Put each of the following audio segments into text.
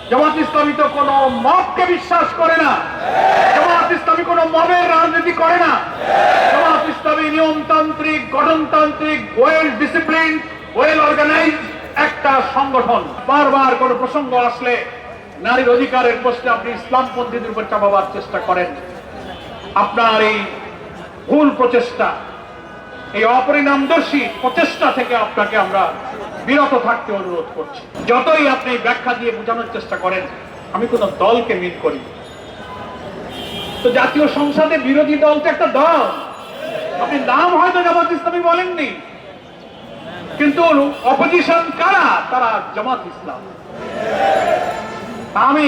জামাত ইসলামী তো কোনো মবকে বিশ্বাস করে না। জামাত ইসলামী কোনো মবের রাজনীতি করে না। জামাত ইসলামী নিয়মতান্ত্রিক, গঠনতান্ত্রিক, ওয়েল ডিসিপ্লিন, ওয়েল অর্গানাইজ একটা সংগঠন। বারবার কোনো প্রসঙ্গ আসলে নারীর অধিকারের প্রশ্নে আপনি ইসলামপন্থীদের উপর চাপাবার চেষ্টা করেন। আপনার এই ভুল প্রচেষ্টা, এই অপরিণামদর্শী প্রচেষ্টা থেকে আপনাকে আমরা বিরত থাকতে অনুরোধ করছি। যতই আপনি ব্যাখ্যা দিয়ে বোঝানোর চেষ্টা করেন আমি কোন দলকে মিন করি, তো জাতীয় সংসদে বিরোধী দলটা একটা দল। আপনি নাম হয়তো জামাত ইসলামী বলেননি, কিন্তু অপোজিশন কারা? তারা জামাত ইসলাম। আমি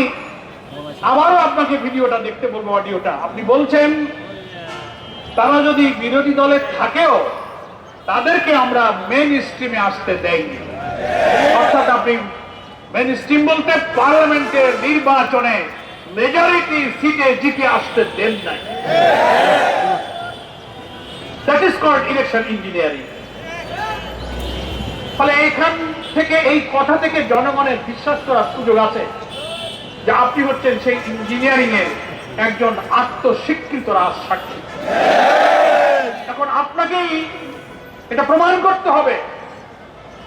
আবারও আপনাকে ভিডিওটা দেখতে বলবো, অডিওটা। আপনি বলছেন তারা যদি বিরোধী দলে থাকেও তাদেরকে আমরা মেইন স্ট্রিমে আসতে দেয়নি। অর্থাৎ আপনি মেইন স্ট্রিম বলতে পার্লামেন্টের নির্বাচনে মেজরিটি সিটে জিতে আসতে দেন নাই। That is called election engineering. ফলে এখান থেকে, এই কথা থেকে জনগণের বিশ্বাস করার সুযোগ আছে যে আপনি হচ্ছেন সেই ইঞ্জিনিয়ারিং এর একজন আত্মস্বীকৃত রাজসাক্ষী। এখন আপনাকেই এটা প্রমাণ করতে হবে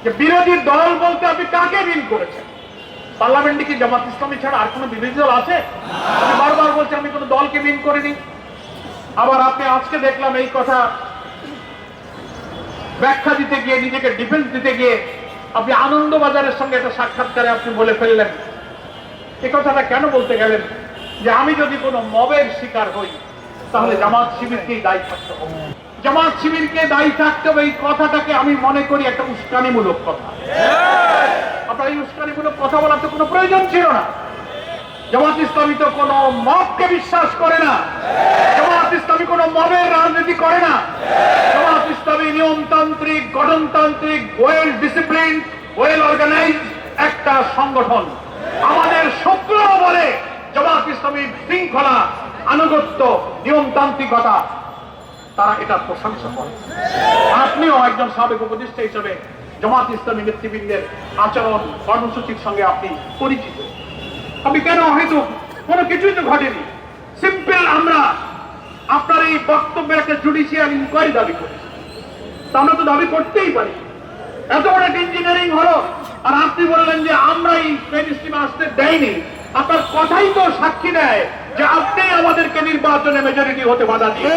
যে বিরোধী দল বলতে আপনি কাকে বিল করেছেন। পার্লামেন্টে কি জামাত ইসলামী ছাড়া আর কোন বিরোধী দল আছে? আপনি বারবার বলছেন আমি কোন দলকে বিল করিনি। আবার আপনি আজকে দেখলাম এই কথা ব্যাখ্যা দিতে গিয়ে, নিজেকে ডিফেন্স দিতে গিয়ে আপনি আনন্দবাজারের সঙ্গে একটা সাক্ষাৎকারে আপনি বলে ফেললেন। এই কথাটা কেন বলতে গেলেন যে আমি যদি কোনো মবের শিকার হই তাহলে জামাত শিবিরকেই দায়ী থাকতে হবে, জামাত শিবিরকে দায়ী থাকতে হবে। এই কথাটাকে আমি মনে করি একটা উস্কানিমূলক কথা। আপনার এই উস্কানিমূলক কথা বলার তো কোনো প্রয়োজন ছিল না। জামাত ইসলামী তো কোনো মবকে বিশ্বাস করে না। জামাত ইসলামী কোনো মবের রাজনীতি করে না। জামাত ইসলামী নিয়মতান্ত্রিক, গঠনতান্ত্রিক, ওয়েল ডিসিপ্লিন, ওয়েল অর্গানাইজ একটা সংগঠন। আমাদের শত্রুও বলে জামাত ইসলামী শৃঙ্খলা, আনুগত্য, নিয়মতান্ত্রিকতা, তারা এটা প্রশংসা করে। আপনিও একজন সাবেক উপদেষ্টা হিসেবে জামাত ইসলামী নেতৃবৃন্দের আচরণ, কর্মসূচির সঙ্গে আপনি পরিচিত। আপনি কেন হয়তো কোনো কিছুই তো ঘটেনি, সিম্পল আমরা আপনার এই বক্তব্যের একটা জুডিশিয়াল ইনকোয়ারি দাবি করেছি। তা আমরা তো দাবি করতেই পারি। এত বড় একটা ইঞ্জিনিয়ারিং হলো আর আপনি বললেন যে আমরা এই মেইন স্ট্রিমে আসতে দেয়নি। আপনার কথাই তো সাক্ষী দেয় যে আপনি আমাদেরকে নির্বাচনে মেজরিটি হতে বাধা দিয়ে